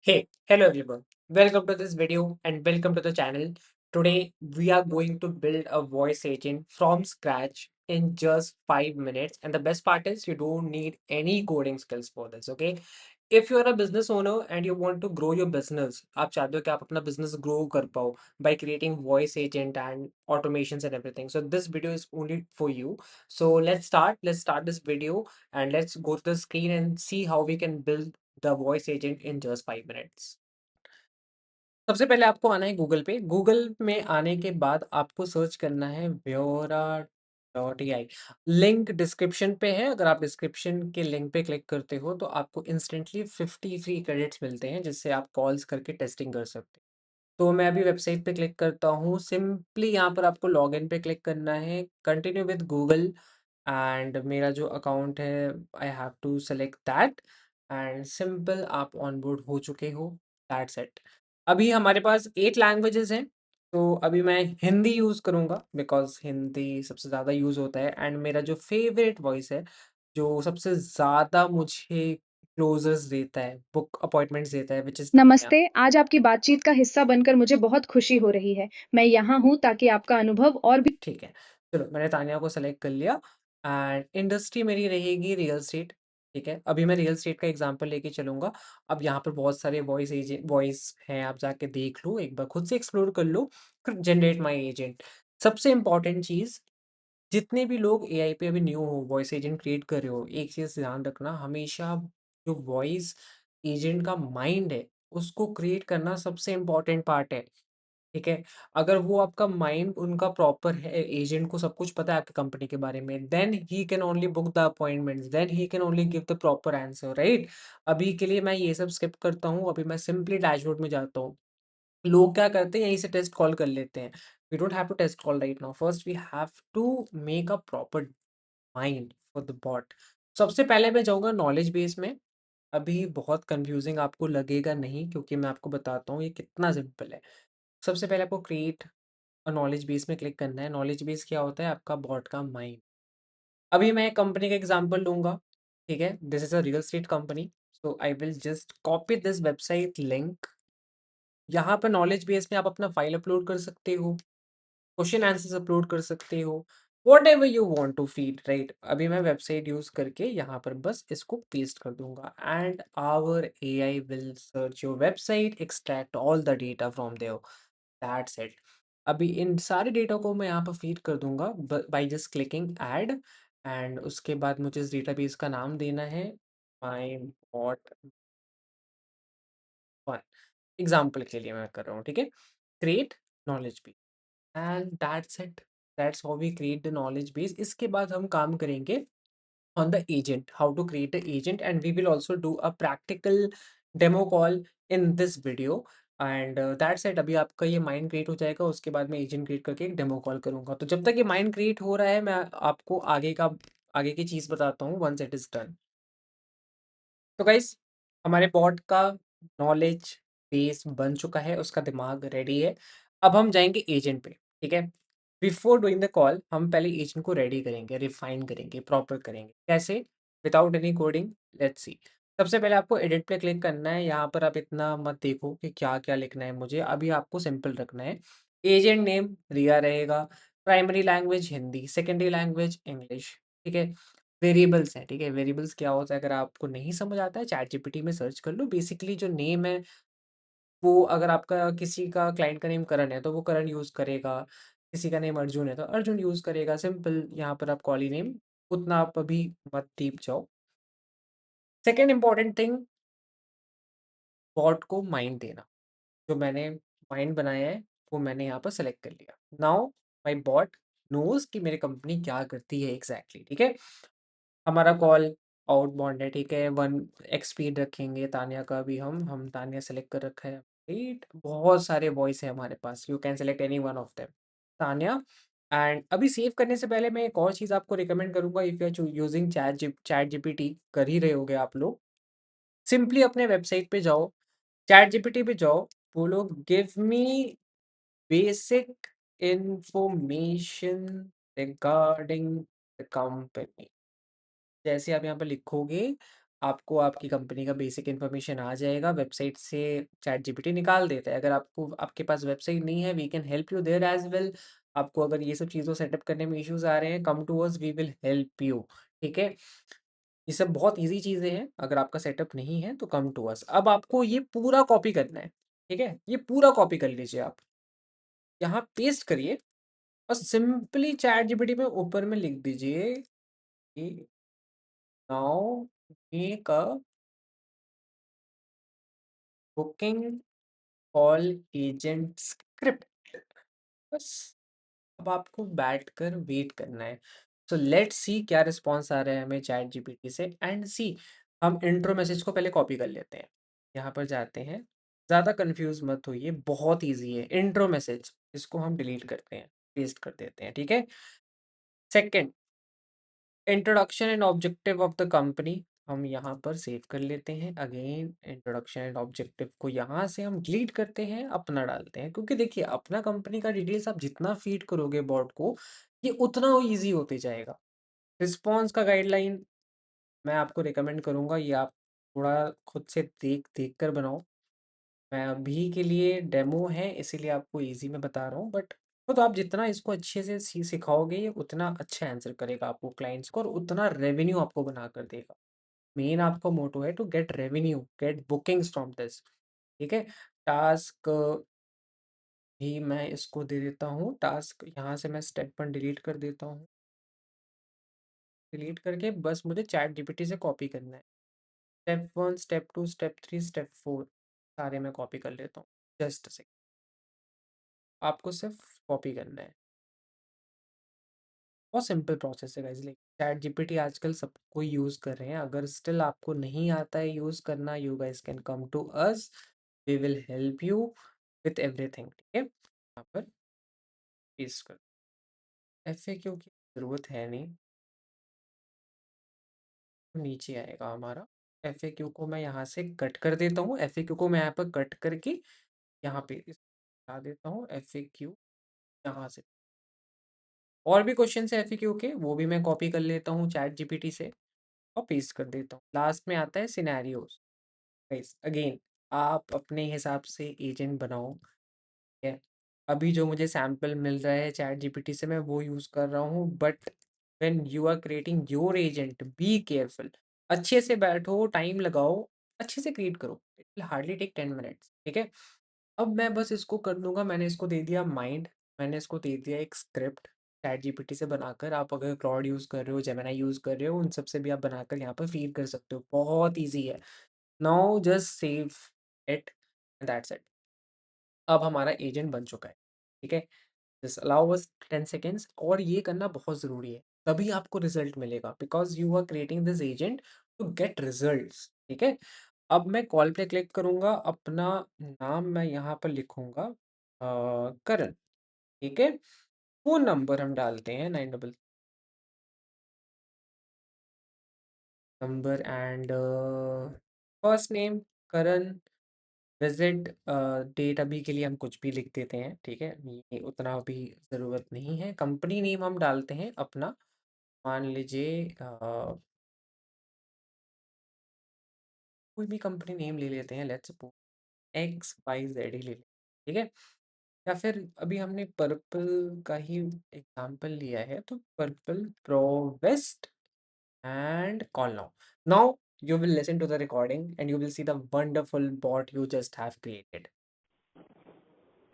Hey, hello everyone. Welcome to this video and welcome to the channel. Today we are going to build a voice agent from scratch in just 5 minutes. And the best part is you don't need any coding skills for this, okay? If you're a business owner and you want to grow your business, आप चाहते हो कि आप अपना business grow कर पाओ by creating voice agent and automations and everything. So this video is only for you. So let's start this video and let's go to the screen and see how we can build the voice agent in just 5 minutes. सबसे पहले आपको आना है Google पे। Google में आने के बाद आपको सर्च करना है व्योरा डॉट एआई। लिंक डिस्क्रिप्शन पे है। अगर आप डिस्क्रिप्शन के लिंक पे क्लिक करते हो तो आपको इंस्टेंटली 50 फ्री क्रेडिट्स मिलते हैं जिससे आप कॉल्स करके टेस्टिंग कर सकते हैं। तो मैं अभी वेबसाइट पे क्लिक करता हूँ। सिंपली यहाँ पर आपको लॉगिन पे क्लिक करना है, कंटिन्यू विद गूगल एंड मेरा जो अकाउंट है I have to select that and simple आप ऑनबोर्ड हो चुके हो। That's it. अभी हमारे पास 8 लैंग्वेजेस हैं। तो अभी मैं हिंदी यूज़ करूँगा बिकॉज़ हिंदी सबसे ज़्यादा यूज़ होता है एंड मेरा जो फेवरेट वॉइस है, जो सबसे ज़्यादा मुझे क्लोज़र्स देता है, बुक अपॉइंटमेंट्स देता है व्हिच इज़ तान्या। नमस्ते, आज आपकी बातचीत का हिस्सा बनकर मुझे बहुत खुशी हो रही है। मैं यहाँ हूँ ताकि आपका अनुभव और भी ठीक है। चलो मैंने तान्या को सेलेक्ट कर लिया एंड इंडस्ट्री मेरी रहेगी रियल एस्टेट। ठीक है। अभी मैं रियल एस्टेट का एग्ज़ाम्पल लेके चलूँगा। अब यहाँ पर बहुत सारे वॉइस हैं, आप जाके देख लो, एक बार खुद से एक्सप्लोर कर लो, फिर जनरेट माय एजेंट। सबसे इम्पोर्टेंट चीज़, जितने भी लोग एआई पे अभी न्यू हो, वॉइस एजेंट क्रिएट कर रहे हो, एक चीज़ ध्यान रखना हमेशा, जो वॉइस एजेंट का माइंड है, उसको क्रिएट करना सबसे इम्पोर्टेंट पार्ट है। ठीक है? अगर वो आपका माइंड उनका प्रॉपर है, एजेंट को सब कुछ पता है आपकी कंपनी के बारे में, then he can only book the appointments, then he can only give the proper answer, right? अभी के लिए मैं ये सब स्किप करता हूँ, अभी मैं सिंपली डैशबोर्ड में जाता हूँ। लोग क्या करते हैं, यहीं से टेस्ट कॉल कर लेते हैं। We don't have to test call right now, first we have to make a proper mind for the bot. सबसे पहले मैं जाऊँगा नॉलेज बेस में। अभी बहुत कन्फ्यूज़िंग आपको लगेगा नहीं, क्योंकि मैं आपको बताता हूँ ये कितना सिंपल है। सबसे पहले आपको क्रिएट नॉलेज बेस में क्लिक करना है। नॉलेज बेस क्या होता है? आपका बॉट का माइंड। अभी मैं एक कंपनी का एग्जांपल लूँगा, ठीक है? This is a real estate company, so I will just copy this website link. यहाँ पर नॉलेज बेस में आप अपना फाइल अपलोड कर सकते हो, क्वेश्चन आंसर्स अपलोड कर सकते हो, whatever you want to feed, right? अभी मैं वेबसाइट यूज़ करके यहाँ पर बस इसको पेस्ट कर दूँगा and our AI will search your website, extract all the data from there. That's it. अभी इन सारे डेटा को मैं यहाँ पर फीड कर दूंगा by just clicking add and उसके बाद मुझे इस डेटाबेस का नाम देना है माई बॉट वन। एग्जाम्पल के लिए मैं कर रहा हूँ, ठीक है? Create knowledge base and that's it. That's how we create the knowledge base. इसके बाद हम काम करेंगे on the agent, how to create the agent, and we will also do a practical demo call in this video and that's it। अभी आपका ये mind create हो जाएगा, उसके बाद मैं एजेंट क्रिएट करके एक डेमो कॉल करूंगा। तो जब तक ये माइंड क्रिएट हो रहा है, मैं आपको आगे की चीज़ बताता हूँ वंस इट इज़ डन। तो गाइस, हमारे बॉट का नॉलेज बेस बन चुका है, उसका दिमाग रेडी है। अब हम जाएंगे एजेंट पे, ठीक है? बिफोर डूइंग द कॉल हम पहले एजेंट को रेडी करेंगे, रिफाइन करेंगे, प्रॉपर करेंगे। कैसे? Without any coding. Let's see. सबसे पहले आपको एडिट पे क्लिक करना है। यहाँ पर आप इतना मत देखो कि क्या क्या लिखना है मुझे, अभी आपको सिंपल रखना है। एजेंट नेम रिया रहेगा, primary language Hindi, secondary language English, ठीक है? वेरिएबल्स हैं, ठीक है? वेरिएबल्स क्या होता है, अगर आपको नहीं समझ आता है चैट जीपीटी में सर्च कर लो। बेसिकली जो नेम है, वो अगर आपका किसी का क्लाइंट का नेम करण है तो वो करण यूज़ करेगा, किसी का नेम अर्जुन है तो अर्जुन यूज़ करेगा। सिंपल, यहाँ पर आप कॉली नेम, उतना आप अभी मत डीप जाओ। सेकंड इंपॉर्टेंट थिंग, बॉट को माइंड देना। जो मैंने माइंड बनाया है वो मैंने यहाँ पर सेलेक्ट कर लिया। नाउ माय बॉट नोज़ कि मेरी कंपनी क्या करती है एग्जैक्टली, ठीक है? हमारा कॉल आउटबाउंड है, ठीक है? 1 एक्स स्पीड रखेंगे तान्या का भी, हम तान्या सेलेक्ट कर रखा है, राइट? बहुत सारे वॉइस है हमारे पास, you can select any one of them. Tanya. And अभी सेव करने से पहले मैं एक और चीज़ आपको रिकमेंड करूंगा। If you are using chat GPT, कर ही रहे होगे आप लोग, सिंपली अपने वेबसाइट पे जाओ, चैट जीपीटी पे जाओ, बोलो give me basic information regarding the company. जैसे आप यहाँ पे लिखोगे, आपको आपकी कंपनी का बेसिक इन्फॉर्मेशन आ जाएगा, वेबसाइट से चैट जीपीटी निकाल देता है। अगर आपको आपके पास वेबसाइट नहीं है, we can help you there as well. आपको अगर ये सब चीज़ों सेटअप करने में इश्यूज़ आ रहे हैं, come to us, we will help you, ठीक है? ये सब बहुत ईज़ी चीज़ें हैं, अगर आपका सेटअप नहीं है तो कम टू अस। अब आपको ये पूरा कॉपी करना है, ठीक है? ये पूरा कॉपी कर लीजिए आप, यहाँ पेस्ट करिए और सिंपली चैट जीपीटी में ऊपर में लिख दीजिए कि now make a booking call agent script, बस। अब आपको बैठकर वेट करना है। सो लेट्स सी क्या रिस्पॉन्स आ रहा है हमें चैट जीपीटी से, एंड सी हम इंट्रो मैसेज को पहले कॉपी कर लेते हैं। यहाँ पर जाते हैं, ज़्यादा कंफ्यूज मत होइए, बहुत इजी है इंट्रो मैसेज। इसको हम डिलीट करते हैं, पेस्ट कर देते हैं, ठीक है। Second, introduction and objective of the company, हम यहाँ पर सेव कर लेते हैं। अगेन इंट्रोडक्शन एंड ऑब्जेक्टिव को यहाँ से हम डिलीट करते हैं, अपना डालते हैं, क्योंकि देखिए अपना कंपनी का डिटेल्स आप जितना फीड करोगे बॉट को, ये उतना वो ईजी होते जाएगा। रिस्पॉन्स का गाइडलाइन मैं आपको रिकमेंड करूँगा, ये आप थोड़ा खुद से देख देख कर बनाओ। मैं अभी के लिए डेमो है इसीलिए आपको ईजी में बता रहा हूँ, बट खुद आप जितना इसको अच्छे से सिखाओगे, ये उतना अच्छा आंसर करेगा आपको क्लाइंट्स को, और उतना रेवेन्यू आपको बना कर देगा। मेन आपका मोटो है to get revenue, get bookings from this, ठीक है। टास्क भी मैं इसको दे देता हूँ, टास्क यहाँ से मैं स्टेप 1 डिलीट कर देता हूँ। डिलीट करके बस मुझे चैट जीपीटी से कॉपी करना है। स्टेप 1, स्टेप 2, स्टेप 3, स्टेप 4 सारे मैं कॉपी कर लेता हूँ। जस्ट अ सेकंड, आपको सिर्फ कॉपी करना है। बहुत सिंपल प्रोसेस है गाइस, लाइक चैट जीपीटी आजकल सबको यूज़ कर रहे हैं। अगर स्टिल आपको नहीं आता है यूज़ करना, you guys can come to us, we will help you with everything, ठीक है। यहाँ पर पेस्ट कर, एफएक्यू की ज़रूरत है नहीं, तो नीचे आएगा हमारा। एफएक्यू को मैं यहाँ से कट कर देता हूँ, एफएक्यू को मैं यहाँ पर कट करके यहाँ पे ला देता हूँ एफएक्यू यहाँ से। और भी क्वेश्चन है एफएक्यू के, वो भी मैं कॉपी कर लेता हूँ चैट जीपीटी से और पेस्ट कर देता हूँ। लास्ट में आता है सिनेरियोस। गाइस अगेन आप अपने हिसाब से एजेंट बनाओ, ठीक है। अभी जो मुझे सैंपल मिल रहा है चैट जीपीटी से, मैं वो यूज़ कर रहा हूँ, but when you are creating your agent, be careful. अच्छे से बैठो, टाइम लगाओ, अच्छे से क्रिएट करो, it will hardly take 10 minutes, ठीक है। अब मैं बस इसको कर दूंगा, मैंने इसको दे दिया माइंड, मैंने इसको दे दिया एक स्क्रिप्ट चैट जीपीटी से बनाकर। आप अगर क्लाउड यूज़ कर रहे हो, जेमिनी यूज़ कर रहे हो, उन सब से भी आप बनाकर यहाँ पर फीड कर सकते हो, बहुत ईजी है। Now just save it, that's it. अब हमारा एजेंट बन चुका है, ठीक है। जस्ट अलाउ अस 10 सेकेंड्स, और ये करना बहुत ज़रूरी है, तभी आपको रिजल्ट मिलेगा, because you are creating this agent to get results, ठीक है। अब मैं कॉल पे क्लिक करूँगा, अपना नाम मैं यहाँ पर लिखूँगा करण, ठीक है। फ़ोन नंबर हम डालते हैं 9 double number, and first name Karan, visit date अभी के लिए हम कुछ भी लिख देते हैं, ठीक है। ये उतना अभी ज़रूरत नहीं है। कंपनी नेम हम डालते हैं अपना, मान लीजिए कोई भी कंपनी नेम ले लेते हैं, let's suppose X Y Z ही ले लें, ठीक है। या फिर अभी हमने पर्पल का ही एग्जांपल लिया है, तो पर्पल प्रोवेस्ट and call now. Now you will listen to the recording and you will see the wonderful bot you just have created.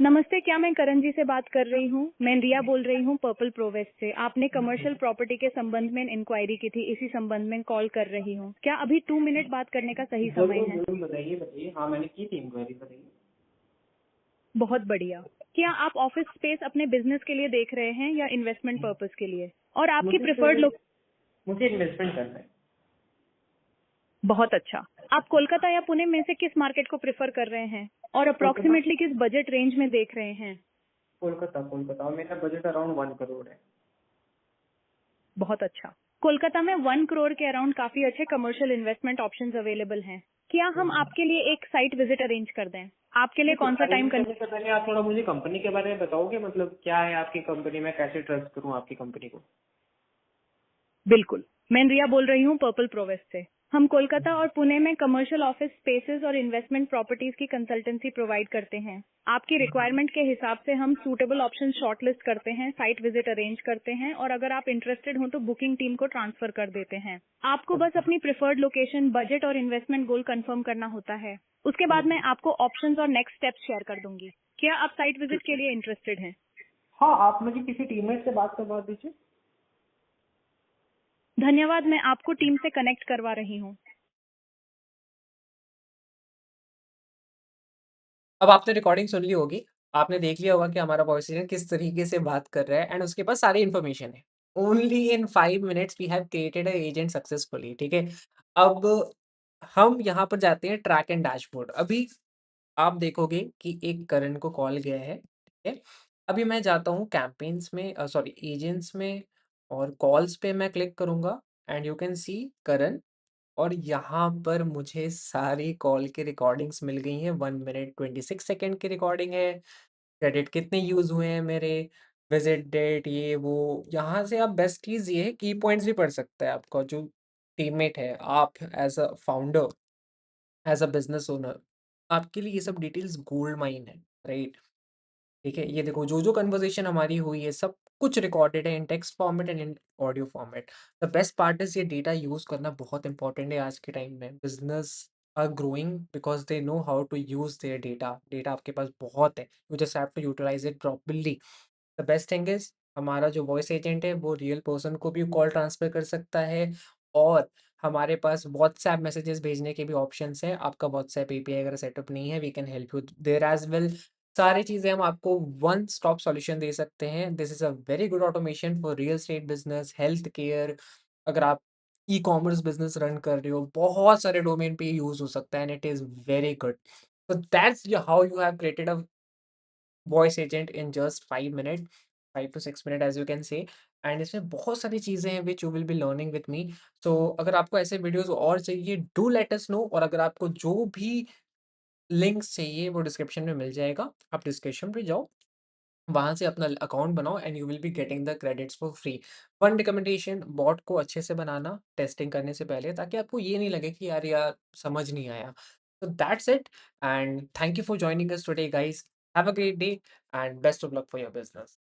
नमस्ते, क्या मैं करण जी से बात कर रही हूँ? मैं रिया बोल रही हूँ पर्पल प्रोवेस्ट से। आपने कमर्शियल प्रॉपर्टी के संबंध में इंक्वायरी की थी, इसी संबंध में कॉल कर रही हूँ। क्या अभी 2 मिनट बात करने का सही समय जरूर है? जरूर, बताइए बताइए, हाँ मैंने की थी इंक्वायरी, बताइए। बहुत बढ़िया। क्या आप ऑफिस स्पेस अपने बिजनेस के लिए देख रहे हैं या इन्वेस्टमेंट पर्पस के लिए? और आपकी मुझे प्रेफर्ड तो लोग? मुझे इन्वेस्टमेंट करना है। बहुत अच्छा। आप कोलकाता या पुणे में से किस मार्केट को प्रेफर कर रहे हैं और कोलकाता। अप्रोक्सीमेटली किस बजट रेंज में देख रहे हैं? कोलकाता कोलकाता, और मेरा बजट अराउंड 1 करोड़ है। बहुत अच्छा। कोलकाता में 1 करोड़ के अराउंड काफी अच्छे कमर्शियल इन्वेस्टमेंट ऑप्शंस अवेलेबल हैं। क्या हम आपके लिए एक साइट विजिट अरेंज कर दें? आपके लिए ठीक है, कौन सा टाइम? अरेंज करने से पहले आप थोड़ा मुझे कंपनी के बारे में बताओगे, मतलब क्या है आपकी कंपनी में, कैसे ट्रस्ट करूं आपकी कंपनी को। बिल्कुल। मैं रिया बोल रही हूँ पर्पल प्रोवेस्ट से। हम कोलकाता और पुणे में कमर्शियल ऑफिस स्पेसेस और इन्वेस्टमेंट प्रॉपर्टीज की कंसल्टेंसी प्रोवाइड करते हैं। आपकी रिक्वायरमेंट के हिसाब से हम सूटेबल ऑप्शन शॉर्टलिस्ट करते हैं, साइट विजिट अरेंज करते हैं और अगर आप इंटरेस्टेड हो तो बुकिंग टीम को ट्रांसफर कर देते हैं। आपको बस अपनी प्रेफर्ड लोकेशन, बजट और इन्वेस्टमेंट गोल कंफर्म करना होता है। उसके बाद मैं आपको ऑप्शंस और नेक्स्ट स्टेप्स शेयर कर दूंगी। क्या आप साइट विजिट के लिए इंटरेस्टेड हैं? हाँ, आप मुझे किसी टीममेट से बात करवा दीजिए। धन्यवाद, मैं आपको टीम से कनेक्ट करवा रही हूँ। अब आपने रिकॉर्डिंग सुन ली होगी। आपने देख लिया होगा कि हमारा वॉइस एजेंट किस तरीके से बात कर रहा है एंड उसके पास सारी इन्फॉर्मेशन है। Only in 5 minutes we have created a agent successfully, ठीक है? अब हम यहाँ पर जाते हैं ट्रैक एंड डैशबोर्ड। अभी आप देखोगे कि एक करण को कॉल गया है, ठीक है? अभी मैं जाता हूँ कैम्पेन्स में सॉरी एजेंट्स में और कॉल्स पे मैं क्लिक करूँगा एंड यू कैन सी करण और यहाँ पर मुझे सारी कॉल की रिकॉर्डिंग्स मिल गई हैं। 1 मिनट 26 सेकंड की रिकॉर्डिंग है, क्रेडिट कितने यूज़ हुए हैं मेरे, विज़िट डेट ये वो। यहाँ से आप बेस्ट चीज़ ये है की पॉइंट्स भी पढ़ सकता है आपका जो टीममेट है, आप as a founder, as a business owner, आपके लिए ये सब डिटेल्स गोल्ड माइन है, राइट? ठीक है? ये देखो जो-जो कन्वर्सेशन हमारी हुई है सब कुछ रिकॉर्डेड है in text format and in audio format. The best part is ये डेटा यूज़ करना बहुत इम्पोर्टेंट है आज के टाइम में। Business are growing because they know how to use their data. Data आपके पास बहुत है, you just have to utilise it properly. The best thing is हमारा जो वॉइस एजेंट है वो रियल पर्सन को भी कॉल ट्रांसफ़र कर सकता है और हमारे पास व्हाट्सऐप मैसेजेस भेजने के भी ऑप्शंस हैं। आपका व्हाट्सऐप एपीआई अगर सेटअप नहीं है we can help you there as well. सारी चीज़ें हम आपको वन स्टॉप सॉल्यूशन दे सकते हैं। This is a very good automation for real estate business, health care, अगर आप ई-कॉमर्स बिज़नेस रन कर रहे हो, बहुत सारे डोमेन पे यूज़ हो सकता है and it is very good. So that's how you have created a voice agent in just 5 minute, 5 to 6 minute as you can say and इसमें बहुत सारी चीज़ें हैं which you will be learning with me. So अगर आपको ऐसे videos और चाहिए डू लेट अस नो और अगर आपको जो भी लिंक्स चाहिए वो डिस्क्रिप्शन में मिल जाएगा। आप डिस्क्रिप्शन पे जाओ, वहाँ से अपना अकाउंट बनाओ and you will be getting the credits for free. One recommendation bot को अच्छे से बनाना टेस्टिंग करने से पहले ताकि आपको ये नहीं लगे कि यार समझ नहीं आया। So that's it and thank you for joining us today guys. Have a great day and best of luck for your business.